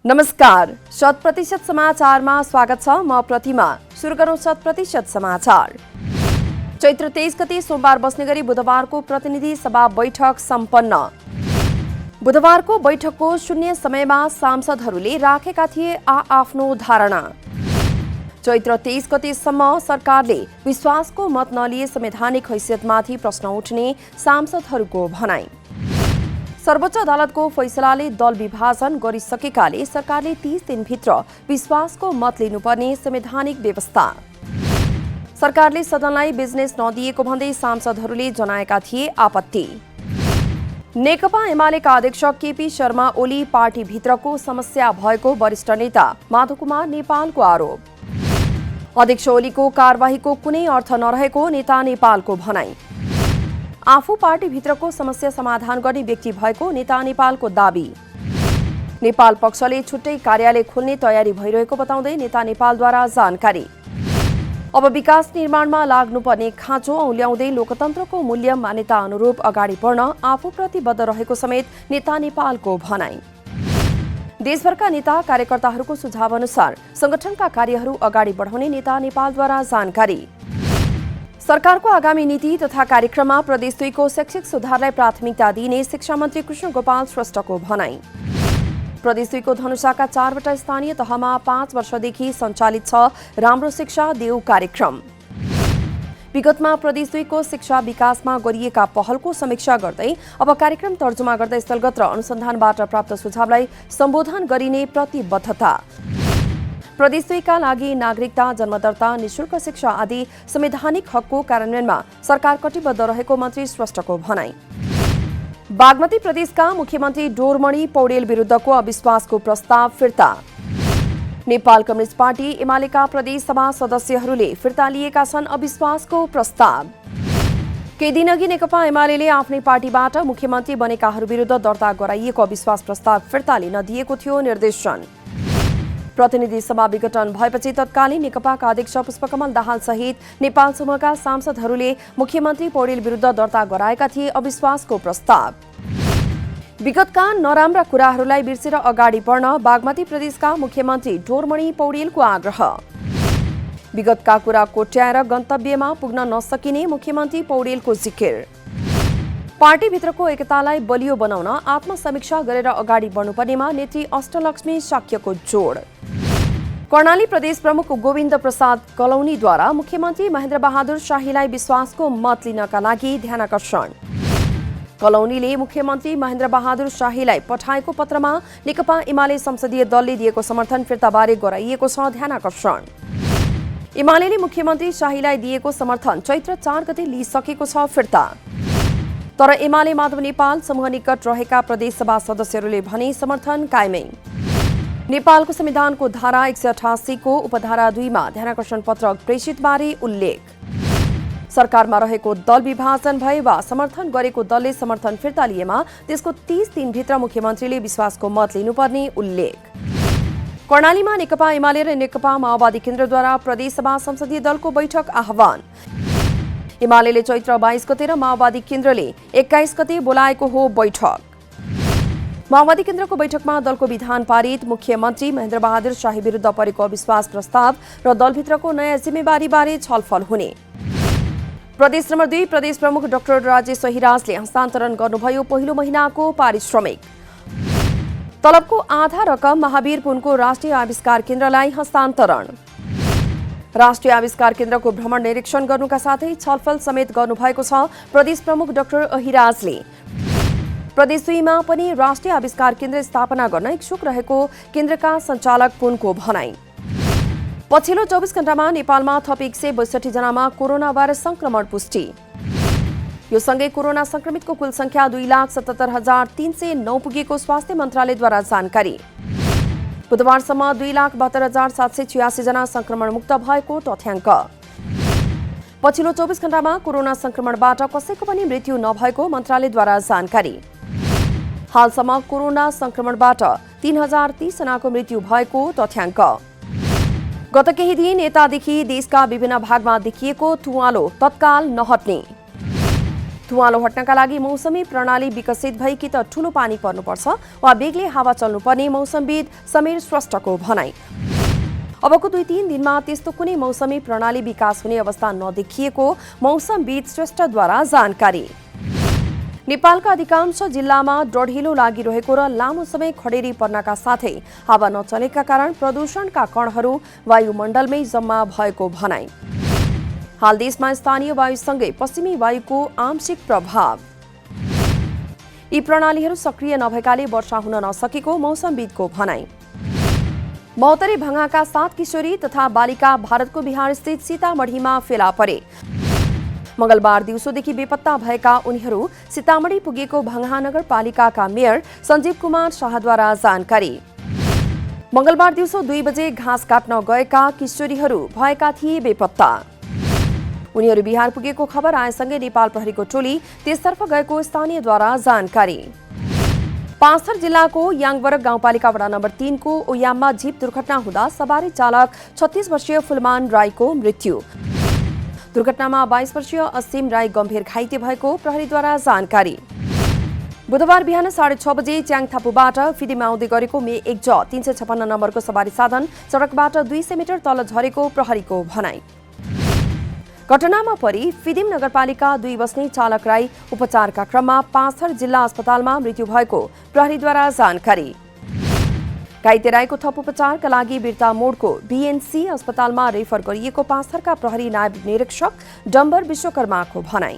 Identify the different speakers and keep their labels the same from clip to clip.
Speaker 1: नमस्कार, 100% समाचारमा स्वागत छ। म प्रतिमा। सुरु गरौँ 100% समाचार। चैत्र 23 गते सोमबार बस्ने गरी बुधबारको प्रतिनिधि सभा बैठक सम्पन्न। बुधबारको बैठकको शून्य समयमा सांसदहरूले राखेका थिए आफ्नो धारणा। चैत्र 23 गतेसम्म सरकारले विश्वासको मत नलिए संवैधानिक हैसियतमाथि प्रश्न उठ्ने सांसदहरूको भनाई। सर्वोच्च अदालतको फैसलाले दल विभाजन गरिसकेकाले सरकारले 30 दिनभित्र विश्वासको मत लिनुपर्ने संवैधानिक व्यवस्था। सरकारले सदनलाई बिजनेस नदिएको भन्दै सांसदहरूले जनाएका थिए आपत्ति। नेकपा एमालेका अध्यक्ष केपी शर्मा ओली पार्टीभित्रको समस्या भएको वरिष्ठ नेता माधव कुमार नेपालको आरोप। अध्यक्ष ओलीको कारबाहीको कुनै अर्थ नरहेको नेता नेपालको भनाई। आफू पार्टीभित्रको समस्या समाधान गर्ने व्यक्ति भएको नेता नेपालको दाबी। नेपाल पक्षले छुट्टै कार्यालय खोल्ने तयारी भइरहेको बताउँदै नेता नेपालद्वारा जानकारी। अब विकास निर्माणमा लाग्नुपर्ने खाँचो औल्याउँदै लोकतन्त्रको मूल्य मान्यता अनुरूप अगाडि बढ्न आफू प्रतिबद्ध रहेको समेत नेता नेपालको भनाई। देशभरका नेता कार्यकर्ताहरूको सुझाव अनुसार संगठनका कार्यहरू अगाडि बढाउने नेता नेपालद्वारा जानकारी। सरकारको आगामी नीति तथा कार्यक्रममा प्रदेश 2 को शैक्षिक सुधारलाई प्राथमिकता दिने शिक्षा मन्त्री कृष्ण गोपाल श्रेष्ठको भनाई। प्रदेश 2 को धनुषाका 4वटा स्थानीय तहमा 5 वर्षदेखि सञ्चालित छ राम्रो शिक्षा देऊ कार्यक्रम। विगतमा प्रदेश 2 को शिक्षा विकासमा गरिएका पहलको समीक्षा गर्दै अब कार्यक्रम तर्जुमा गर्दै स्थलगत र अनुसन्धानबाट प्राप्त सुझावलाई सम्बोधन गरिने प्रतिबद्धता। प्रदेश 2 का लागि नागरिकता, जन्मदर्ता, निशुल्क शिक्षा आदि संवैधानिक हकको कार्यान्वयनमा सरकार कटिबद्ध रहेको मन्त्री श्रेष्ठको भनाई। बागमती प्रदेशका मुख्यमन्त्री डोरमणि पौडेल विरुद्धको अविश्वासको प्रस्ताव फिर्ता। नेपाल कम्युनिस्ट पार्टी एमालेका प्रदेश सभा सदस्यहरूले फिर्ता लिएका छन् अविश्वासको प्रस्ताव। केही दिनअघि नेकपा एमाले आफ्नै पार्टीबाट मुख्यमन्त्री बनेकाहरू विरुद्ध दर्ता गराइएको अविश्वास प्रस्ताव फिर्ता लिन दिएको थियो निर्देशन। प्रतिनिधि सभा विघटन भएपछि तत्कालीन नेकपाका अध्यक्ष पुष्पकमल दाहाल सहित नेपाल समूहका सांसदहरूले मुख्यमन्त्री पौडेल विरुद्ध दर्ता गराएका थिए अविश्वासको प्रस्ताव। विगतका नराम्रा कुराहरूलाई बिर्सेर अगाडि बढ्न बागमती प्रदेशका मुख्यमन्त्री डोरमणि पौडेलको आग्रह। विगतका कुरा कोट्याएर गन्तव्यमा पुग्न नसकिने मुख्यमन्त्री पौडेलको जिकिर। पार्टीभित्रको एकतालाई बलियो बनाउन आत्मसमीक्षा गरेर अगाडि बढ्नुपर्नेमा नेत्री अष्टलक्ष्मी शाक्यको जोड। कर्णाली प्रदेश प्रमुख गोविन्द प्रसाद कलौनीद्वारा मुख्यमन्त्री महेन्द्र बहादुर शाहीलाई विश्वासको मत लिनका लागि ध्यानाकर्षण। कलौनीले मुख्यमन्त्री महेन्द्र बहादुर शाहीलाई पठाएको पत्रमा नेकपा एमाले संसदीय दलले दिएको समर्थन फिर्ताबारे गराइएको छ ध्यानाकर्षण। एमाले मुख्यमन्त्री शाहीलाई दिएको समर्थन चैत्र 4 गते लिइसकेको छ फिर्ता। तर एमाले माधव नेपाल समूह निकट रहेका प्रदेश सभा सदस्यहरूले भने समर्थन कायमै। नेपालको संविधानको धारा 188 को उपधारा 2 मा ध्यानाकर्षण पत्र प्रेषितबारे उल्लेख। सरकारमा रहेको दल विभाजन भए वा समर्थन गरेको दलले समर्थन फिर्ता लिएमा त्यसको 30 दिनभित्र मुख्यमन्त्रीले विश्वासको मत लिनुपर्ने उल्लेख। कर्णालीमा नेकपा एमाले र नेकपा माओवादी केन्द्रद्वारा प्रदेश सभा संसदीय दलको बैठक आह्वान। एमाले चैत्र 22 गते र माओवादी केन्द्रले 21 गते बोलाएको हो बैठक। माओवादी केन्द्रको बैठकमा दलको विधान पारित, मुख्यमन्त्री महेन्द्र बहादुर शाही विरुद्ध परेको अविश्वास प्रस्ताव र दलभित्रको नयाँ जिम्मेवारीबारे छलफल हुने। प्रदेश नम्बर 2 प्रदेश प्रमुख डाक्टर राजेश सहिराजले हस्तान्तरण गर्नुभयो पहिलो महिनाको पारिश्रमिक। तलबको आधा रकम महावीर पुनको राष्ट्रिय आविष्कार केन्द्रलाई हस्तान्तरण। राष्ट्रिय आविष्कार केन्द्रको भ्रमण निरीक्षण गर्नुका साथै छलफल समेत गर्नुभएको छ प्रदेश प्रमुख डाक्टर अहिराजले। प्रदेश 2 मा पनि राष्ट्रिय आविष्कार केन्द्र स्थापना गर्न इच्छुक रहेको केन्द्रका सञ्चालक पुनको भनाई। पछिल्लो 24 घण्टामा नेपालमा थप 162 जनामा कोरोना भाइरस संक्रमण पुष्टि। यो सँगै कोरोना संक्रमितको कुल संख्या 2,77,309 पुगेको स्वास्थ्य मन्त्रालयद्वारा जानकारी। बुधबारसम्म 2,72,786 जना संक्रमण मुक्त भएको तथ्याङ्क। पछिल्लो 24 घण्टामा कोरोना संक्रमणबाट कसैको पनि मृत्यु नभएको मन्त्रालयद्वारा जानकारी। हालसम्म कोरोना संक्रमणबाट 3,030 जनाको मृत्यु भएको तथ्याङ्क। गत केही दिन यतादेखि देशका विभिन्न भागमा देखिएको तुवालो तत्काल नहट्ने। धुवालो हट्नका लागि मौसमी प्रणाली विकसित भई कि त ठूलो पानी पर्नुपर्छ वा बेगले हावा चल्नुपर्ने मौसमविद समीर श्रेष्ठको भनाई। अबको 2-3 दिनमा त्यस्तो कुनै मौसमी प्रणाली विकास हुने अवस्था नदेखिएको मौसमविद श्रेष्ठद्वारा जानकारी। नेपालका अधिकांश जिल्लामा डढिलो लागिरहेको र लामो समय खडेरी पर्नका साथै हावा नचलेका कारण प्रदूषणका कणहरू वायुमण्डलमै जम्मा भएको भनाई। हाल देशमा स्थानीय वायुसँगै पश्चिमी वायुको आंशिक प्रभाव। यी प्रणालीहरू सक्रिय नभएकाले वर्षा हुन नसकेको मौसमविदको भनाई। महोत्तरी भङ्गाका 7 किशोरी तथा बालिका भारतको बिहारस्थित सीतामढीमा फेला परे। मंगलबार दिउँसोदेखि बेपत्ता भएका उनीहरू सीतामढी पुगेको भङ्गा नगरपालिकाका मेयर सञ्जीव कुमार शाहद्वारा जानकारी। मंगलबार दिउँसो 2 बजे घाँस काट्न गएका किशोरीहरू भएका थिए बेपत्ता। उनीहरू बिहार पुगेको खबर आएसँगै नेपाल प्रहरीको टोली त्यसतर्फ गएको स्थानीयद्वारा जानकारी। पाँचथर जिल्लाको याङबरक गाउँपालिका वडा नम्बर 3 को ओयाममा जीप दुर्घटना हुँदा सवारी चालक 36 वर्षीय फुलमान राईको मृत्यु। दुर्घटनामा 22 वर्षीय असीम राई गम्भीर घाइते भएको प्रहरीद्वारा जानकारी। बुधबार बिहान 6:30 बजे च्याङथापूबाट फिदिम आउँदै गरेको मे 1 356 नम्बरको सवारी साधन सडकबाट 200 मिटर तल झरेको प्रहरीको भनाई। घटनामा परि फिदिम नगरपालिका 2 बस्ने चालक राई उपचारका क्रममा पाँचथर जिल्ला अस्पतालमा मृत्यु भएको प्रहरीद्वारा जानकारी। घाइते राईको थप उपचारका लागि बिर्ता मोडको बीएनसी अस्पतालमा रेफर गरिएको पाँचथरका प्रहरी नायब निरीक्षक डम्बर विश्वकर्माको भनाई।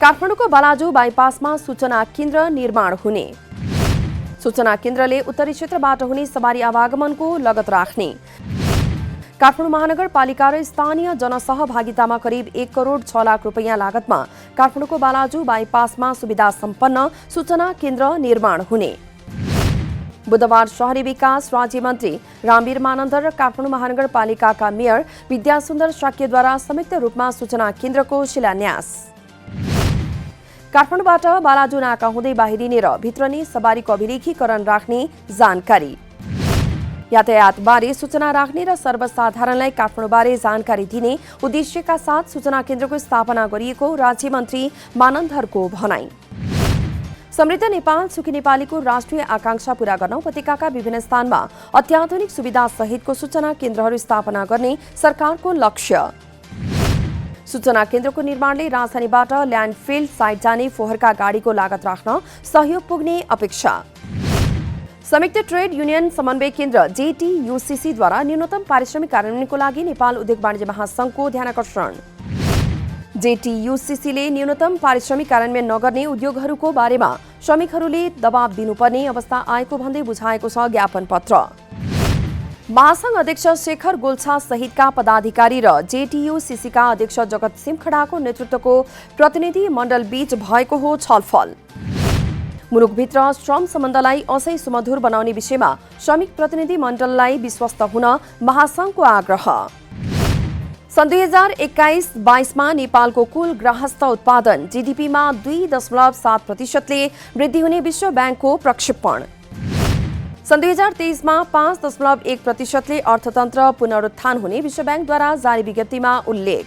Speaker 1: काठमाडौँको बालाजु बाइपासमा सूचना केन्द्र निर्माण हुने। सूचना केन्द्रले उत्तरी क्षेत्रबाट हुने सवारी आवागमनको लगत राख्ने। काठमाडौँ महानगरपालिका र स्थानीय जनसहभागितामा करिब 1 करोड 6 लाख रुपैयाँ लागतमा काठमाडौँको बालाजु बाइपासमा सुविधा सम्पन्न सूचना केन्द्र निर्माण हुने। बुधबार शहरी विकास राज्य मन्त्री रामवीर मानन्दर र काठमाडौँ महानगरपालिकाका मेयर विद्यासुन्दर शाक्यद्वारा संयुक्त रूपमा सूचना केन्द्रको शिलान्यास। काठमाडौँबाट बालाजु नाका हुँदै बाहिरिने र भित्रने सवारीको अभिलेखीकरण राख्ने जानकारी। यातायातबारे सूचना राख्ने र सर्वसाधारणलाई काठमाडौँबारे जानकारी दिने उद्देश्यका साथ सूचना केन्द्रको स्थापना गरिएको राज्य मन्त्री मानन्दरको भनाई। समृद्ध नेपाल सुखी नेपालीको राष्ट्रिय आकांक्षा पूरा गर्न उपत्यकाका विभिन्न स्थानमा अत्याधुनिक सुविधा सहितको सूचना केन्द्रहरू स्थापना गर्ने सरकारको लक्ष्य। सूचना केन्द्रको निर्माणले राजधानीबाट ल्यान्डफिल्ड साइट जाने फोहोरका गाडीको लागत राख्न सहयोग पुग्ने अपेक्षा। संयुक्त ट्रेड युनियन समन्वय केन्द्र जेटीयूसीसीद्वारा न्यूनतम पारिश्रमिक कार्यान्वयनको लागि नेपाल उद्योग वाणिज्य महासंघको ध्यानाकर्षण। जेटीयूसीसीले न्यूनतम पारिश्रमिक कार्यान्वयन नगर्ने उद्योगहरूको बारेमा श्रमिकहरूले दबाव दिनुपर्ने अवस्था आएको भन्दै बुझाएको छ ज्ञापन पत्र। महासंघ अध्यक्ष शेखर गोल्छा सहितका पदाधिकारी र जेटीयूसीसीका अध्यक्ष जगत सिमखडाको नेतृत्वको प्रतिनिधि मण्डल बीच भएको हो छलफल। मुलुकभित्र श्रम सम्बन्धलाई अझै सुमधुर बनाउने विषयमा श्रमिक प्रतिनिधि मण्डललाई विश्वस्त हुन महासंघको आग्रह। सन् 2021-22 नेपालको कुल गृहस्थ उत्पादन जीडीपीमा 2.7%ले वृद्धि हुने विश्व ब्याङ्कको प्रक्षेपण। सन् 2023 5.1%ले अर्थतन्त्र पुनरुत्थान हुने विश्व ब्याङ्कद्वारा जारी विज्ञप्तिमा उल्लेख।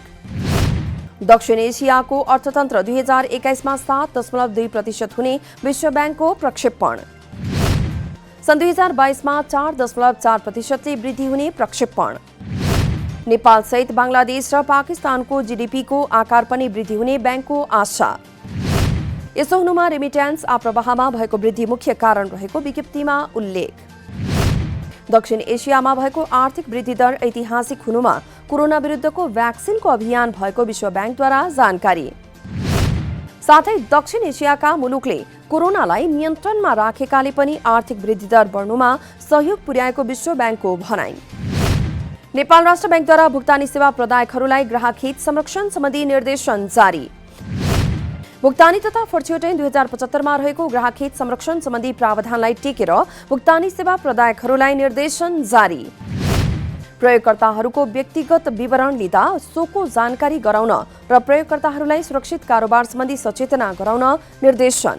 Speaker 1: दक्षिण एसियाको अर्थतन्त्र 2021 7.2% हुने विश्व ब्याङ्कको प्रक्षेपण। सन् 2022 4.4%ले वृद्धि हुने प्रक्षेपण। नेपाल सहित बांग्लादेश र पाकिस्तानको जीडीपीको आकार पनि वृद्धि हुने ब्याङ्कको आशा। यसो हुनुमा रेमिट्यान्स आप्रवाहमा भएको वृद्धि मुख्य कारण रहेको विज्ञप्तिमा उल्लेख। दक्षिण एसियामा भएको आर्थिक वृद्धि दर ऐतिहासिक हुनुमा कोरोना विरुद्धको भ्याक्सिनको अभियान भएको विश्व ब्याङ्कद्वारा जानकारी। साथै दक्षिण एसियाका मुलुकले कोरोनालाई नियन्त्रणमा राखेकाले पनि आर्थिक वृद्धि दर बढ्नुमा सहयोग पुर्याएको विश्व ब्याङ्कको भनाई। नेपाल राष्ट्र ब्याङ्कद्वारा भुक्तानी सेवा प्रदायकहरूलाई ग्राहक हित संरक्षण सम्बन्धी निर्देशन जारी। भुक्तानी तथा फर्च्योटैन 2075 मा रहेको ग्राहक हित संरक्षण सम्बन्धी प्रावधानलाई टेकेर भुक्तानी सेवा प्रदायकहरूलाई निर्देशन जारी। प्रयोगकर्ताहरूको व्यक्तिगत विवरण लिँदा सोको जानकारी गराउन र प्रयोगकर्ताहरूलाई सुरक्षित कारोबार सम्बन्धी सचेतना गराउन निर्देशन।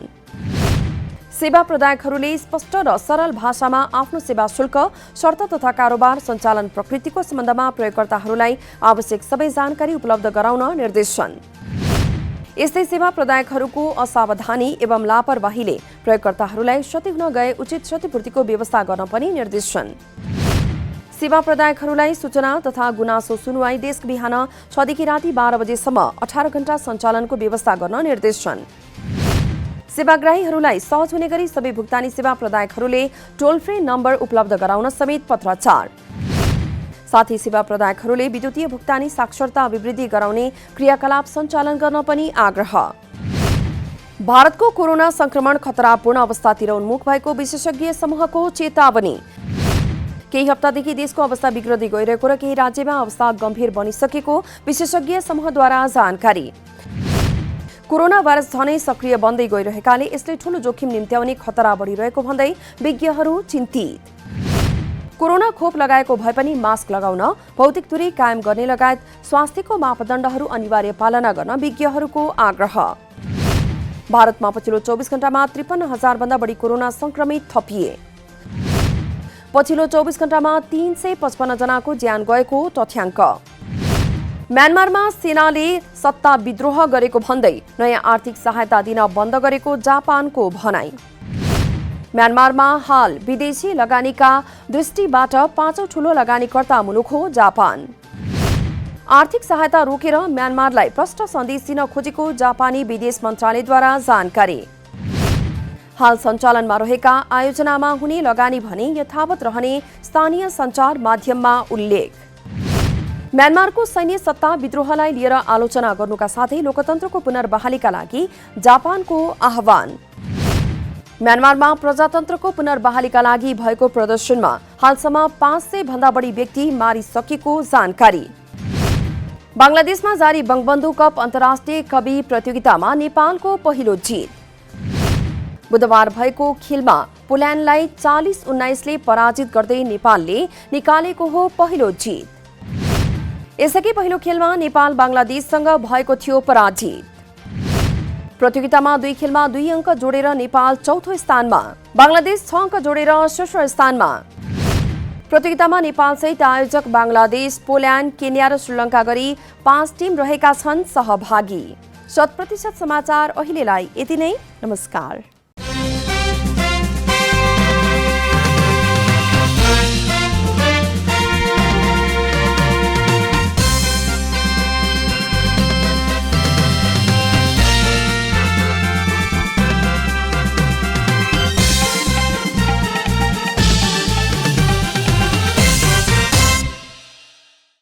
Speaker 1: सेवा प्रदायकहरूले स्पष्ट र सरल भाषामा आफ्नो सेवा शुल्क, शर्त तथा कारोबार सञ्चालन प्रकृतिको सम्बन्धमा प्रयोगकर्ताहरूलाई आवश्यक सबै जानकारी उपलब्ध गराउन निर्देशन। यस्तै सेवा प्रदायकहरूको असावधानी एवं लापरवाहीले प्रयोगकर्ताहरूलाई क्षति हुन गए उचित क्षतिपूर्तिको व्यवस्था गर्न पनि निर्देशन। सेवा प्रदायकहरूलाई सूचना तथा गुनासो सुनवाई डेस्क बिहान 6 देखि राति 12 बजेसम्म 18 घण्टा सञ्चालनको व्यवस्था गर्न निर्देशन। सेवाग्राहीहरूलाई सहज हुने गरी सबै भुक्तानी सेवा प्रदायकहरूले टोल फ्री नम्बर उपलब्ध गराउन समेत पत्राचार। साथै सेवा प्रदायकहरूले विद्युतीय भुक्तानी साक्षरता अभिवृद्धि गराउने क्रियाकलाप सञ्चालन गर्न पनि आग्रह। भारतको कोरोना संक्रमण खतरापूर्ण अवस्थातिर उन्मुख भएको विशेषज्ञ समूहको चेतावनी। केही हप्तादेखि देशको अवस्था बिग्रदै गइरहेको र केही राज्यमा अवस्था गम्भीर बनिसकेको विशेषज्ञ समूहद्वारा जानकारी। कोरोना भाइरस झनै सक्रिय बन्दै गइरहेकाले यसले ठूलो जोखिम निम्त्याउने खतरा बढिरहेको भन्दै विज्ञहरू चिन्तित। कोरोना खोप लगाएको भए पनि मास्क लगाउन, भौतिक दूरी कायम गर्ने लगायत स्वास्थ्यको मापदण्डहरू अनिवार्य पालना गर्न विज्ञहरूको आग्रह। भारतमा पछिल्लो 24 घण्टामा 53,000 भन्दा बढी कोरोना संक्रमित थपिए। पछिल्लो 24 घण्टामा 355 जनाको ज्यान गएको तथ्याङ्क। म्यानमारमा सेनाले सत्ता विद्रोह गरेको भन्दै नयाँ आर्थिक सहायता दिन बन्द गरेको जापानको भनाई। म्यानमारमा हाल विदेशी लगानीका दृष्टिबाट 5औं ठूलो लगानीकर्ता मुलुक हो जापान। आर्थिक सहायता रोकेर म्यानमारलाई प्रष्ट सन्देश दिन खोजेको जापानी विदेश मन्त्रालयद्वारा जानकारी। हाल सञ्चालनमा रहेका आयोजनामा हुने लगानी भने यथावत रहने स्थानीय सञ्चार माध्यममा उल्लेख। म्यानमारको सैन्य सत्ता विद्रोहलाई लिएर आलोचना गर्नुका साथै लोकतन्त्रको पुनर्बहालीका लागि जापानको आह्वान। म्यानमारमा प्रजातन्त्रको पुनर्बहालीका लागि भएको प्रदर्शनमा हालसम्म 500 भन्दा बढी व्यक्ति मारिसकेको जानकारी। बंगलादेशमा जारी बंगबन्धु कप अन्तर्राष्ट्रिय कवि प्रतियोगितामा नेपालको पहिलो जित। बुधबार भएको खेलमा पोल्यान्डलाई 40-19 ले पराजित गर्दै नेपालले निकालेको हो पहिलो जित। यसअघि पहिलो खेलमा नेपाल बंगलादेशसँग भएको थियो पराजित। प्रतियोगितामा 2 खेलमा 2 अङ्क जोडेर नेपाल चौथो स्थानमा, बंगलादेश 6 अङ्क जोडेर शीर्ष स्थानमा। प्रतियोगितामा नेपालसहित आयोजक बंगलादेश, पोल्यान्ड, केन्या र श्रीलङ्का गरी 5 टिम रहेका छन् सहभागी। 100% समाचार अहिलेलाई यति नै। नमस्कार।